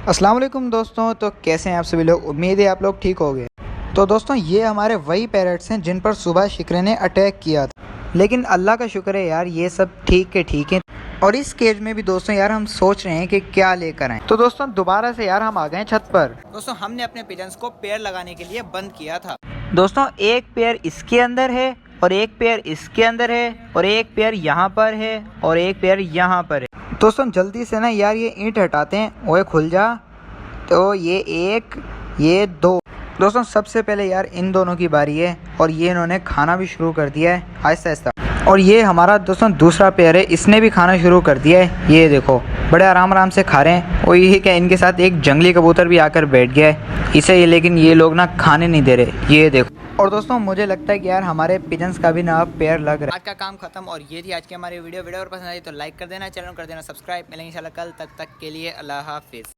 अस्सलाम वालेकुम दोस्तों। तो कैसे हैं आप सभी लोग? उम्मीद है आप लोग ठीक हो गए। तो दोस्तों ये हमारे वही पैरट्स हैं जिन पर सुबह शिकरे ने अटैक किया था, लेकिन अल्लाह का शुक्र है यार ये सब ठीक के ठीक हैं। और इस केज में भी दोस्तों यार हम सोच रहे हैं कि क्या लेकर आएं। तो दोस्तों दोबारा से यार हम आ गए छत पर। दोस्तों हमने अपने पिजन्स को पेयर लगाने के लिए बंद किया था। दोस्तों एक पेयर इसके अंदर है और एक पेयर इसके अंदर है और एक पेयर यहाँ पर है और एक पेयर यहाँ पर है। दोस्तों जल्दी से ना यार ये ईंट हटाते हैं। ओए खुल जा। तो ये एक, ये दो। दोस्तों सबसे पहले यार इन दोनों की बारी है और ये इन्होंने खाना भी शुरू कर दिया है आहिस्ता आहिस्ता। और ये हमारा दोस्तों दूसरा पेयर है, इसने भी खाना शुरू कर दिया है। ये देखो बड़े आराम आराम से खा रहे हैं। और ये क्या इनके साथ एक जंगली कबूतर भी आकर बैठ गया है इसे, लेकिन ये लोग ना खाने नहीं दे रहे। ये देखो। और दोस्तों मुझे लगता है कि यार हमारे पिजन्स का भी ना अब पेयर लग रहा है। आज का काम खत्म और ये थी आज की हमारी वीडियो। वीडियो अगर पसंद आई तो लाइक कर देना, चैनल कर देना सब्सक्राइब। मिलेंगे इंशाल्लाह कल, तक के लिए अल्लाह हाफिज़।